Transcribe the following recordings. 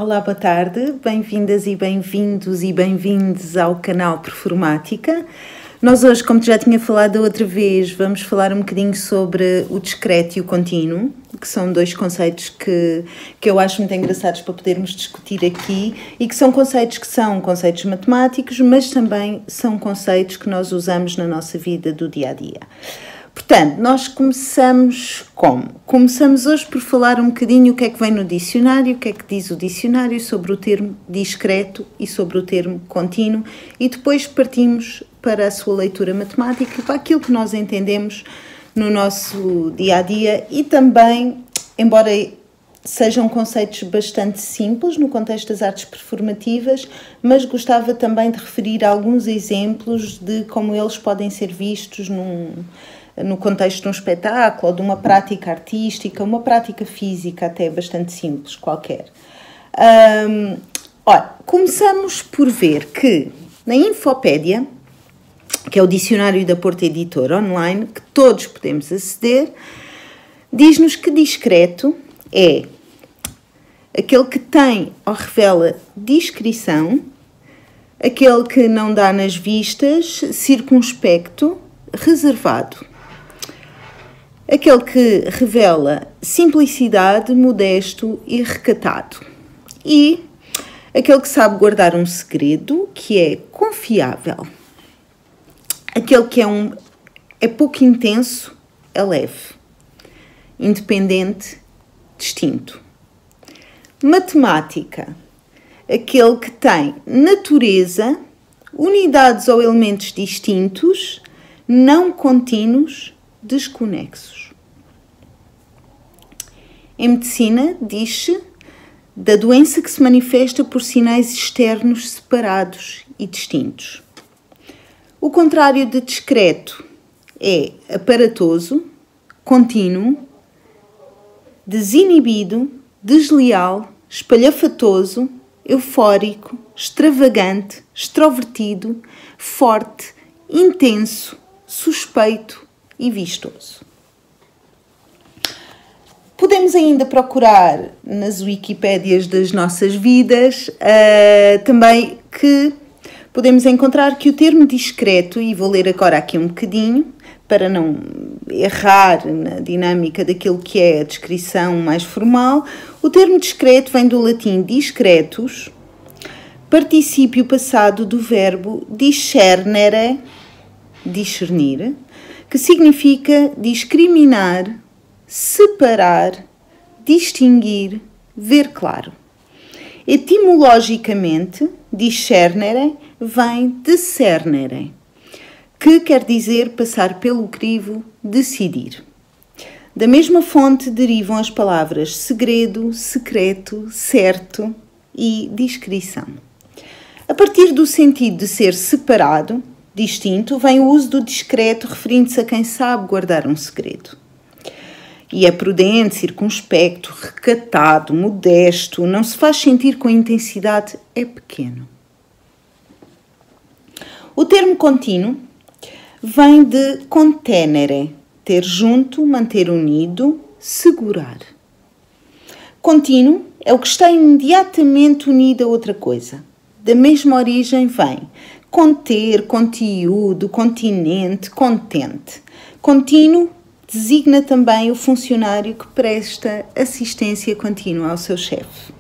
Olá, boa tarde, bem-vindas e bem-vindos ao canal Performática. Nós hoje, como já tinha falado outra vez, vamos falar um bocadinho sobre o discreto e o contínuo, que são dois conceitos que eu acho muito engraçados para podermos discutir aqui e que são conceitos matemáticos, mas também são conceitos que nós usamos na nossa vida do dia-a-dia. Portanto, nós começamos como? Começamos hoje por falar um bocadinho o que é que vem no dicionário, o que é que diz o dicionário sobre o termo discreto e sobre o termo contínuo e depois partimos para a sua leitura matemática, para aquilo que nós entendemos no nosso dia-a-dia e também, embora sejam conceitos bastante simples no contexto das artes performativas, mas gostava também de referir alguns exemplos de como eles podem ser vistos no contexto de um espetáculo ou de uma prática artística, uma prática física até bastante simples, qualquer. Começamos por ver que na Infopédia, que é o dicionário da Porta Editora online, que todos podemos aceder, diz-nos que discreto é aquele que tem ou revela discrição, aquele que não dá nas vistas, circunspecto, reservado. Aquele que revela simplicidade, modesto e recatado. E aquele que sabe guardar um segredo, que é confiável. Aquele que é pouco intenso, é leve. Independente, distinto. Matemática. Aquele que tem natureza, unidades ou elementos distintos, não contínuos, desconexos. Em medicina, diz-se da doença que se manifesta por sinais externos separados e distintos. O contrário de discreto é aparatoso, contínuo, desinibido, desleal, espalhafatoso, eufórico, extravagante, extrovertido, forte, intenso, suspeito e vistoso. Podemos ainda procurar nas Wikipédias das nossas vidas também que podemos encontrar que o termo discreto, e vou ler agora aqui um bocadinho, para não errar na dinâmica daquilo que é a descrição mais formal, o termo discreto vem do latim discretus, particípio passado do verbo discernere, discernir, que significa discriminar, separar, distinguir, ver claro. Etimologicamente, discernere vem de cernere, que quer dizer passar pelo crivo, decidir. Da mesma fonte derivam as palavras segredo, secreto, certo e discrição. A partir do sentido de ser separado, distinto, vem o uso do discreto referindo-se a quem sabe guardar um segredo. E é prudente, circunspecto, recatado, modesto, não se faz sentir com intensidade, é pequeno. O termo contínuo vem de contenere, ter junto, manter unido, segurar. Contínuo é o que está imediatamente unido a outra coisa. Da mesma origem vem conter, conteúdo, continente, contente. Contínuo designa também o funcionário que presta assistência contínua ao seu chefe.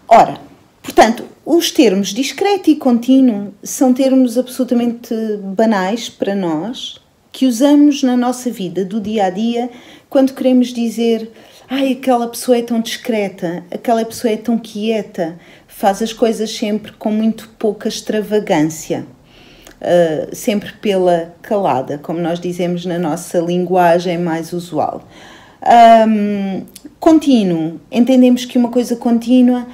Ora, portanto, os termos discreto e contínuo são termos absolutamente banais para nós, que usamos na nossa vida do dia-a-dia quando queremos dizer aquela pessoa é tão discreta, aquela pessoa é tão quieta, faz as coisas sempre com muito pouca extravagância. Sempre pela calada, como nós dizemos na nossa linguagem mais usual. Contínuo, entendemos que uma coisa contínua,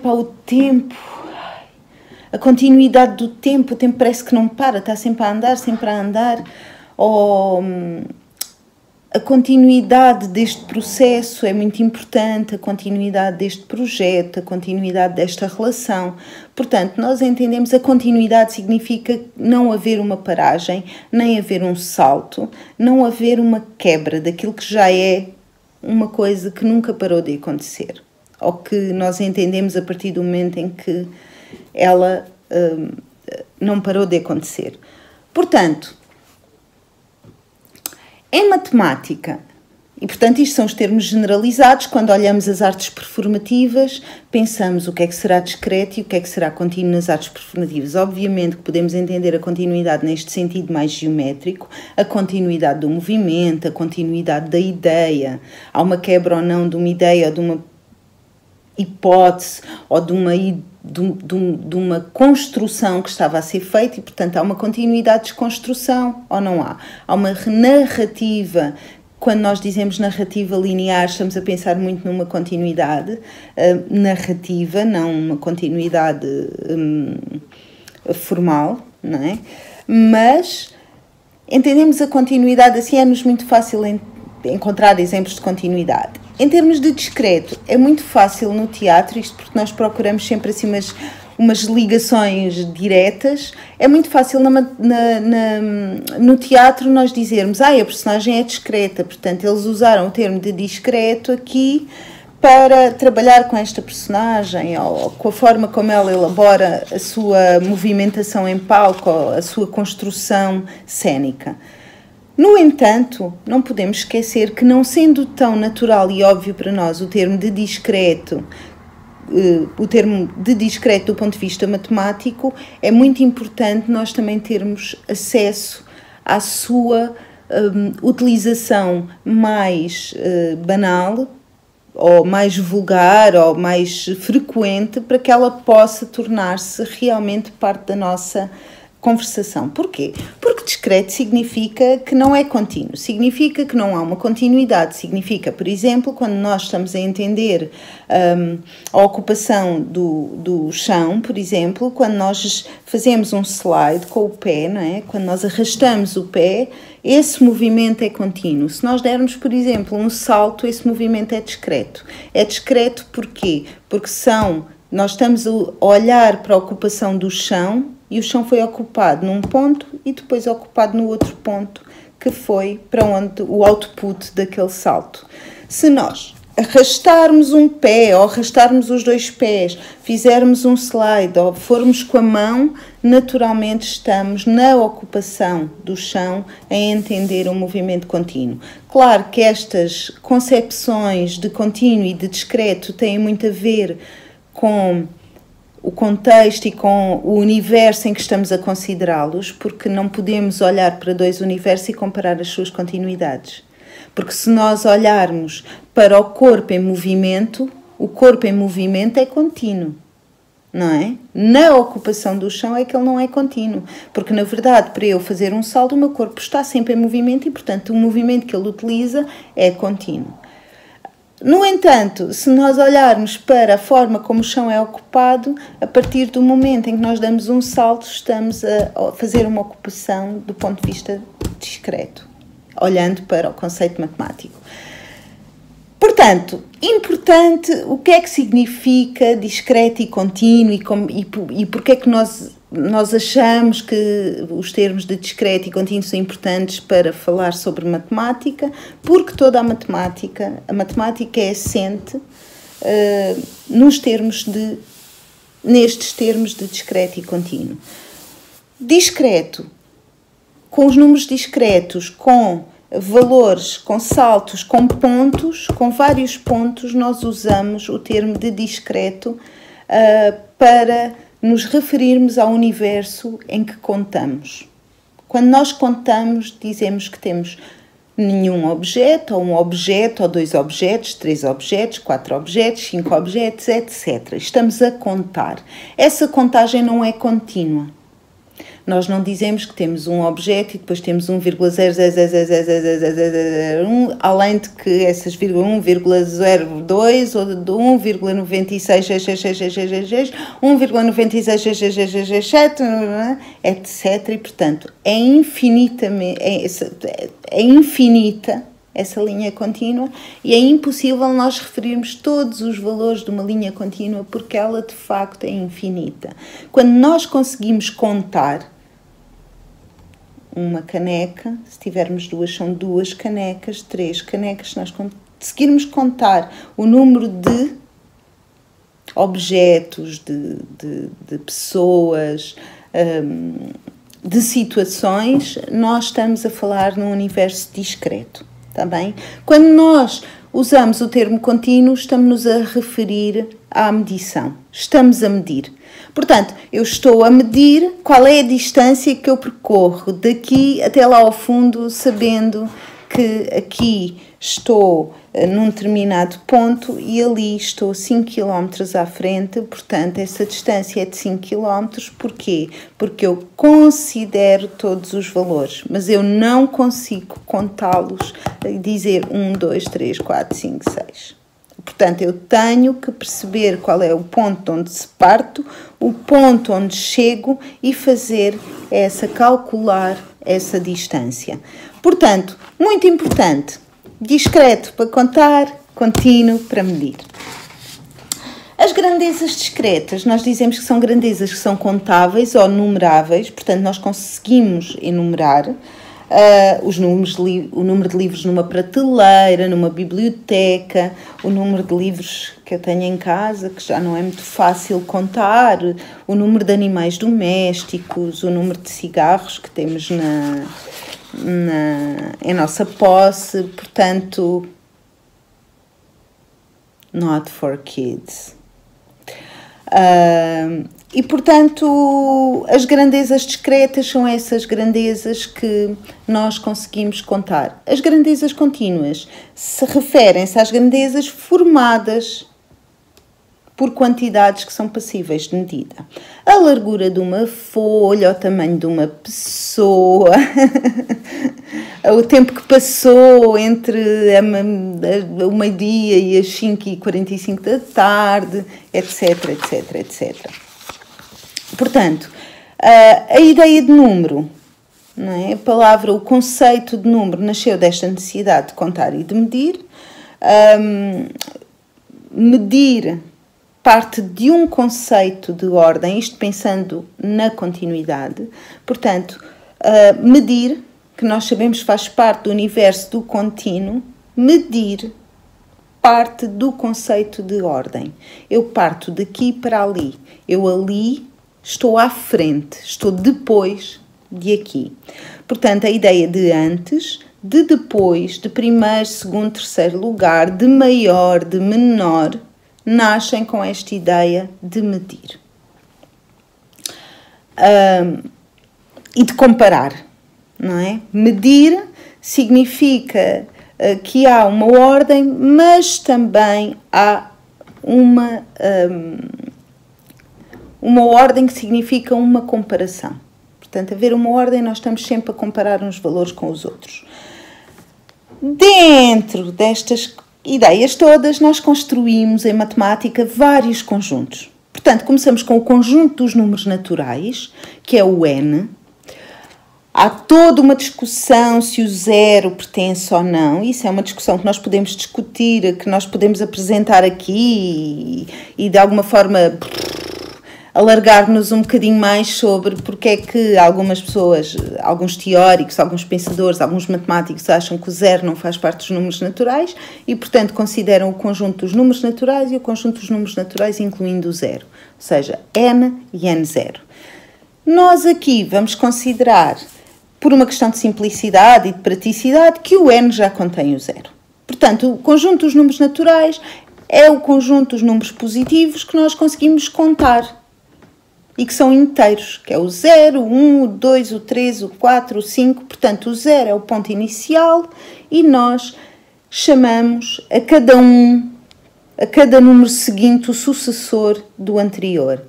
o tempo, a continuidade do tempo, o tempo parece que não para, está sempre a andar, ou a continuidade deste processo é muito importante, a continuidade deste projeto, a continuidade desta relação. Portanto, nós entendemos a continuidade significa não haver uma paragem, nem haver um salto, não haver uma quebra daquilo que já é uma coisa que nunca parou de acontecer, ou que nós entendemos a partir do momento em que ela não parou de acontecer. Portanto, em matemática, e portanto isto são os termos generalizados, quando olhamos as artes performativas, pensamos o que é que será discreto e o que é que será contínuo nas artes performativas. Obviamente que podemos entender a continuidade neste sentido mais geométrico, a continuidade do movimento, a continuidade da ideia, há uma quebra ou não de uma ideia ou de uma hipótese ou de uma construção que estava a ser feita e, portanto, há uma continuidade de desconstrução ou não há? Há uma narrativa. Quando nós dizemos narrativa linear, estamos a pensar muito numa continuidade narrativa, não uma continuidade formal, não é? Mas entendemos a continuidade assim, é-nos muito fácil encontrar exemplos de continuidade. Em termos de discreto, é muito fácil no teatro, isto porque nós procuramos sempre assim umas ligações diretas, é muito fácil no teatro nós dizermos a personagem é discreta, portanto eles usaram o termo de discreto aqui para trabalhar com esta personagem ou com a forma como ela elabora a sua movimentação em palco, ou a sua construção cênica. No entanto, não podemos esquecer que, não sendo tão natural e óbvio para nós o termo de discreto do ponto de vista matemático, é muito importante nós também termos acesso à sua utilização mais banal, ou mais vulgar, ou mais frequente, para que ela possa tornar-se realmente parte da nossa conversação. Porquê? Porque discreto significa que não é contínuo, significa que não há uma continuidade, significa, por exemplo, quando nós estamos a entender a ocupação do chão, por exemplo, quando nós fazemos um slide com o pé, não é? Quando nós arrastamos o pé, esse movimento é contínuo. Se nós dermos, por exemplo, um salto, esse movimento é discreto. É discreto porquê? Porque nós estamos a olhar para a ocupação do chão, e o chão foi ocupado num ponto e depois ocupado no outro ponto, que foi para onde o output daquele salto. Se nós arrastarmos um pé ou arrastarmos os dois pés, fizermos um slide ou formos com a mão, naturalmente estamos na ocupação do chão a entender um movimento contínuo. Claro que estas concepções de contínuo e de discreto têm muito a ver com o contexto e com o universo em que estamos a considerá-los, porque não podemos olhar para dois universos e comparar as suas continuidades. Porque se nós olharmos para o corpo em movimento é contínuo, não é? Na ocupação do chão é que ele não é contínuo, porque na verdade para eu fazer um salto o meu corpo está sempre em movimento e portanto o movimento que ele utiliza é contínuo. No entanto, se nós olharmos para a forma como o chão é ocupado, a partir do momento em que nós damos um salto, estamos a fazer uma ocupação do ponto de vista discreto, olhando para o conceito matemático. Portanto, importante, o que é que significa discreto e contínuo e porque é que nós achamos que os termos de discreto e contínuo são importantes para falar sobre matemática, porque toda a matemática é assente nestes termos de discreto e contínuo. Discreto, com os números discretos, com valores, com saltos, com pontos, com vários pontos, nós usamos o termo de discreto para nos referirmos ao universo em que contamos. Quando nós contamos, dizemos que temos nenhum objeto, ou dois objetos, 3 objetos, 4 objetos, 5 objetos, etc. Estamos a contar. Essa contagem não é contínua. Nós não dizemos que temos um objeto e depois temos 1,0000001, além de que essas 1,02 ou de 1,966666, 1,966667, etc. E, portanto, é infinita essa linha contínua e é impossível nós referirmos todos os valores de uma linha contínua porque ela, de facto, é infinita. Quando nós conseguimos contar uma caneca, se tivermos duas, são 2 canecas, 3 canecas, se nós conseguirmos contar o número de objetos, de pessoas, de situações, nós estamos a falar num universo discreto, está bem? Quando nós usamos o termo contínuo, estamos-nos a referir à medição. Estamos a medir. Portanto, eu estou a medir qual é a distância que eu percorro daqui até lá ao fundo, sabendo que aqui estou num determinado ponto e ali estou 5 km à frente, portanto, essa distância é de 5 km. Porquê? Porque eu considero todos os valores, mas eu não consigo contá-los e dizer 1, 2, 3, 4, 5, 6. Portanto, eu tenho que perceber qual é o ponto onde se parto, o ponto onde chego e calcular essa distância. Portanto, muito importante, discreto para contar, contínuo para medir. As grandezas discretas, nós dizemos que são grandezas que são contáveis ou numeráveis, portanto, nós conseguimos enumerar o número de livros numa prateleira, numa biblioteca, o número de livros que eu tenho em casa, que já não é muito fácil contar, o número de animais domésticos, o número de cigarros que temos em nossa posse, portanto, not for kids. E, portanto, as grandezas discretas são essas grandezas que nós conseguimos contar. As grandezas contínuas referem-se às grandezas formadas por quantidades que são passíveis de medida. A largura de uma folha, o tamanho de uma pessoa, o tempo que passou entre o meio-dia e as 5h45 da tarde, etc, etc, etc. Portanto, a ideia de número, não é? A palavra, o conceito de número nasceu desta necessidade de contar e de medir. Medir parte de um conceito de ordem, isto pensando na continuidade. Portanto, medir, que nós sabemos faz parte do universo do contínuo, medir parte do conceito de ordem. Eu parto daqui para ali. Eu ali estou à frente, estou depois de aqui. Portanto, a ideia de antes, de depois, de primeiro, segundo, terceiro lugar, de maior, de menor, nascem com esta ideia de medir. E de comparar, não é? Medir significa que há uma ordem, mas também há uma ordem que significa uma comparação. Portanto, haver uma ordem, nós estamos sempre a comparar uns valores com os outros. Dentro destas ideias todas, nós construímos em matemática vários conjuntos. Portanto, começamos com o conjunto dos números naturais, que é o n. Há toda uma discussão se o zero pertence ou não. Isso é uma discussão que nós podemos discutir, que nós podemos apresentar aqui e de alguma forma alargar-nos um bocadinho mais sobre porque é que algumas pessoas, alguns teóricos, alguns pensadores, alguns matemáticos acham que o zero não faz parte dos números naturais e, portanto, consideram o conjunto dos números naturais e o conjunto dos números naturais incluindo o zero, ou seja, n e n0. Nós aqui vamos considerar, por uma questão de simplicidade e de praticidade, que o n já contém o zero. Portanto, o conjunto dos números naturais é o conjunto dos números positivos que nós conseguimos contar e que são inteiros, que é o 0, o 1, o 2, o 3, o 4, o 5. Portanto, o 0 é o ponto inicial e nós chamamos a cada número seguinte, o sucessor do anterior.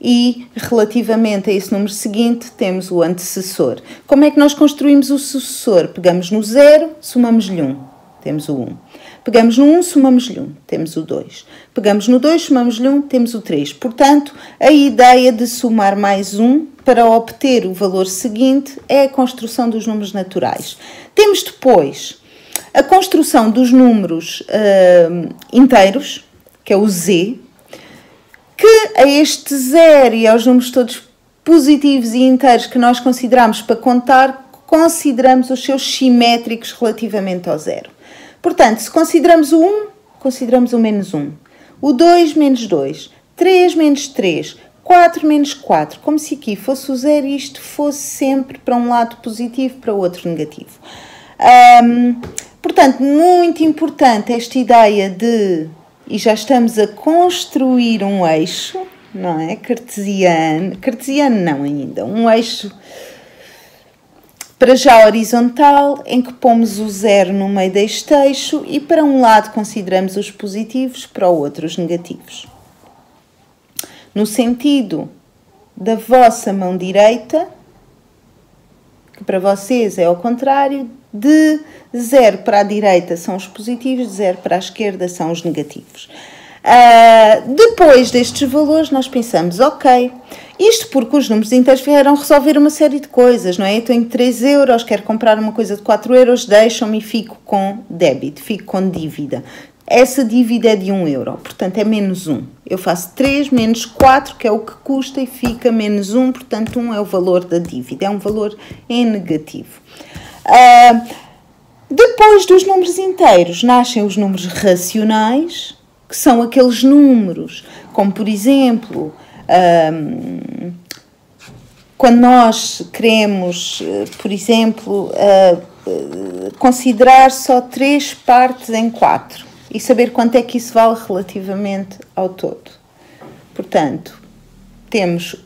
E, relativamente a esse número seguinte, temos o antecessor. Como é que nós construímos o sucessor? Pegamos no 0, somamos-lhe 1, temos o 1. Pegamos no 1, somamos-lhe 1, temos o 2. Pegamos no 2, somamos-lhe 1, temos o 3. Portanto, a ideia de somar mais 1 para obter o valor seguinte é a construção dos números naturais. Temos depois a construção dos números inteiros, que é o z, que a este 0 e aos números todos positivos e inteiros que nós consideramos para contar, consideramos os seus simétricos relativamente ao 0. Portanto, se consideramos o 1, consideramos o menos 1. O 2 menos 2. 3 menos 3. 4 menos 4. Como se aqui fosse o 0 e isto fosse sempre para um lado positivo, para o outro negativo. Portanto, muito importante esta ideia de... E já estamos a construir um eixo, não é? Cartesiano. Cartesiano não ainda. Um eixo... para já horizontal, em que pomos o 0 no meio deste eixo e para um lado consideramos os positivos, para o outro os negativos. No sentido da vossa mão direita, que para vocês é ao contrário, de 0 para a direita são os positivos, de 0 para a esquerda são os negativos. Depois destes valores nós pensamos, ok, isto porque os números inteiros vieram resolver uma série de coisas, não é? Eu tenho 3 euros, quero comprar uma coisa de 4 euros, deixam-me e fico com débito, fico com dívida. Essa dívida é de 1 euro, portanto é menos 1. Eu faço 3 menos 4, que é o que custa, e fica menos 1, portanto 1 é o valor da dívida, é um valor em negativo. Depois dos números inteiros nascem os números racionais, que são aqueles números, como por exemplo, quando nós queremos, por exemplo, considerar só 3 partes em 4 e saber quanto é que isso vale relativamente ao todo. Portanto, temos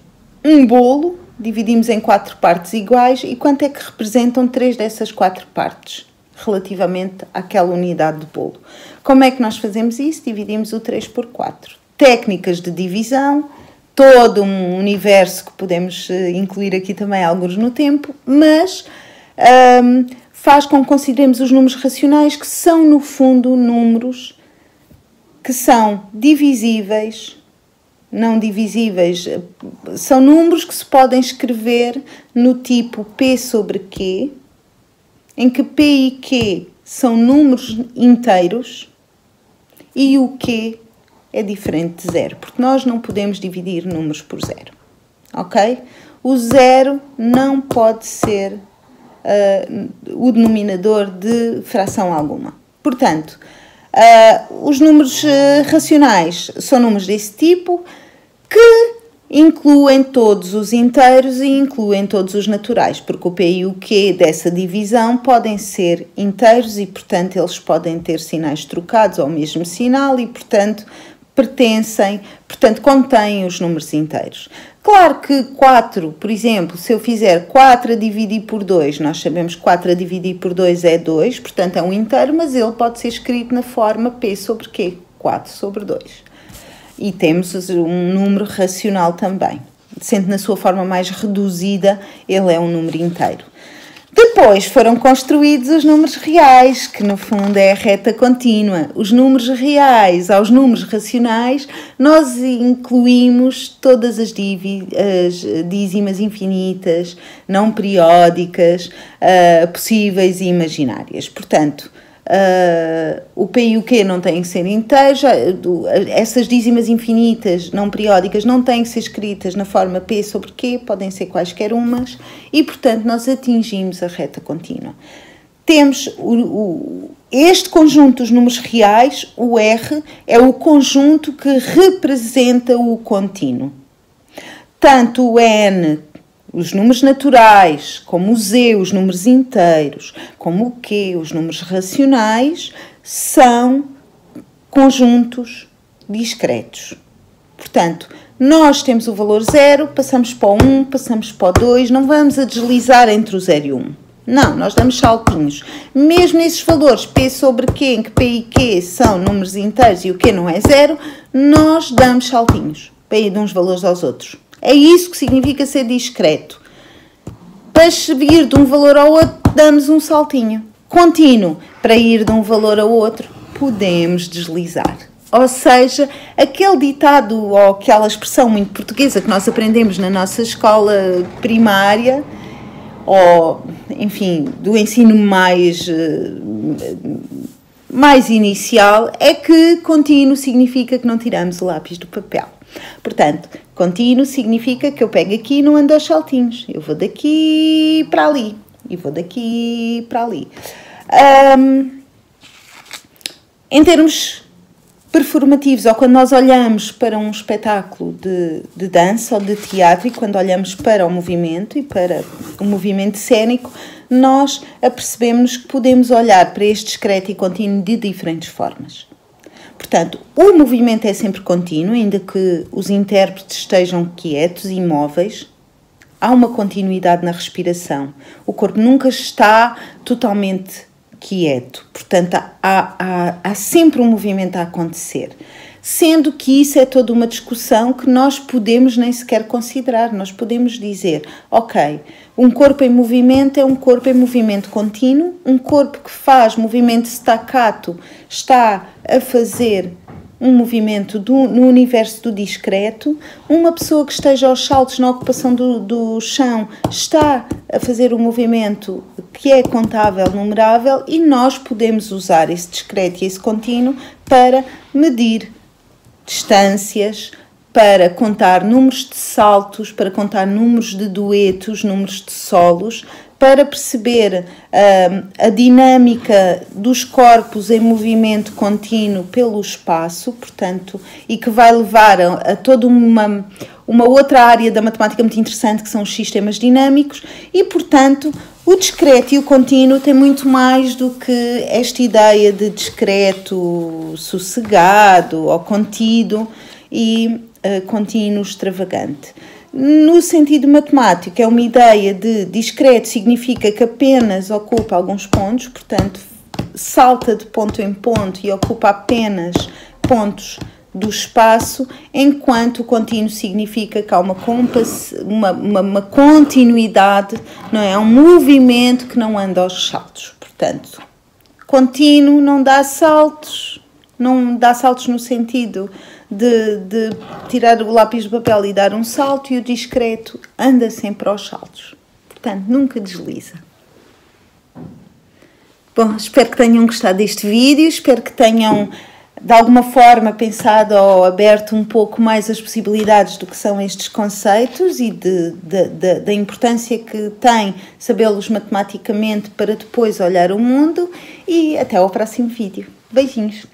um bolo, dividimos em 4 partes iguais e quanto é que representam 3 dessas 4 partes relativamente àquela unidade de bolo. Como é que nós fazemos isso? Dividimos o 3 por 4. Técnicas de divisão, todo um universo que podemos incluir aqui também alguns no tempo, mas faz com que consideremos os números racionais, que são no fundo números que são divisíveis, não divisíveis, são números que se podem escrever no tipo P sobre Q, em que P e Q são números inteiros e o Q é diferente de 0, porque nós não podemos dividir números por 0, ok? O 0 não pode ser o denominador de fração alguma. Portanto, os números racionais são números desse tipo que incluem todos os inteiros e incluem todos os naturais, porque o P e o Q dessa divisão podem ser inteiros e, portanto, eles podem ter sinais trocados ao mesmo sinal e, portanto, contêm os números inteiros. Claro que 4, por exemplo, se eu fizer 4 a dividir por 2, nós sabemos que 4 a dividir por 2 é 2, portanto é um inteiro, mas ele pode ser escrito na forma P sobre Q, 4 sobre 2. E temos um número racional também. Sendo na sua forma mais reduzida, ele é um número inteiro. Depois foram construídos os números reais, que no fundo é a reta contínua. Os números reais aos números racionais, nós incluímos todas as dízimas infinitas, não periódicas, possíveis e imaginárias. Portanto, o P e o Q não têm que ser inteiros, essas dízimas infinitas não periódicas não têm que ser escritas na forma P sobre Q, podem ser quaisquer umas, e portanto nós atingimos a reta contínua. Temos este conjunto dos números reais, o R, é o conjunto que representa o contínuo. Tanto o N, os números naturais, como o Z, os números inteiros, como o Q, os números racionais, são conjuntos discretos. Portanto, nós temos o valor 0, passamos para o 1, passamos para o 2, não vamos a deslizar entre o 0 e o 1. Não, nós damos saltinhos. Mesmo nesses valores, P sobre Q, em que P e Q são números inteiros e o Q não é 0, nós damos saltinhos para ir de uns valores aos outros. É isso que significa ser discreto. Para ir de um valor ao outro, damos um saltinho. Contínuo, para ir de um valor ao outro, podemos deslizar. Ou seja, aquele ditado ou aquela expressão muito portuguesa que nós aprendemos na nossa escola primária, ou, enfim, do ensino mais inicial, é que contínuo significa que não tiramos o lápis do papel. Portanto, contínuo significa que eu pego aqui e não ando aos saltinhos. Eu vou daqui para ali e vou daqui para ali. Em termos performativos, ou quando nós olhamos para um espetáculo de dança ou de teatro, e quando olhamos para o movimento e para o movimento cênico, nós apercebemos que podemos olhar para este discreto e contínuo de diferentes formas. Portanto, o movimento é sempre contínuo, ainda que os intérpretes estejam quietos e imóveis. Há uma continuidade na respiração. O corpo nunca está totalmente quieto. Portanto, há sempre um movimento a acontecer. Sendo que isso é toda uma discussão que nós podemos nem sequer considerar. Nós podemos dizer, ok, um corpo em movimento é um corpo em movimento contínuo, um corpo que faz movimento staccato está a fazer um movimento no universo do discreto, uma pessoa que esteja aos saltos na ocupação do chão está a fazer um movimento que é contável, numerável, e nós podemos usar esse discreto e esse contínuo para medir distâncias, para contar números de saltos, para contar números de duetos, números de solos, para perceber a dinâmica dos corpos em movimento contínuo pelo espaço, portanto, e que vai levar a toda uma outra área da matemática muito interessante, que são os sistemas dinâmicos, e, portanto, o discreto e o contínuo tem muito mais do que esta ideia de discreto sossegado ou contido e contínuo extravagante. No sentido matemático, é uma ideia de discreto, significa que apenas ocupa alguns pontos, portanto, salta de ponto em ponto e ocupa apenas pontos do espaço, enquanto o contínuo significa que há uma continuidade, não é? Um movimento que não anda aos saltos. Portanto, contínuo não dá saltos no sentido de tirar o lápis do papel e dar um salto, e o discreto anda sempre aos saltos. Portanto, nunca desliza. Bom, espero que tenham gostado deste vídeo, espero que tenham de alguma forma pensado ou aberto um pouco mais as possibilidades do que são estes conceitos e da importância que tem sabê-los matematicamente para depois olhar o mundo, e até ao próximo vídeo. Beijinhos!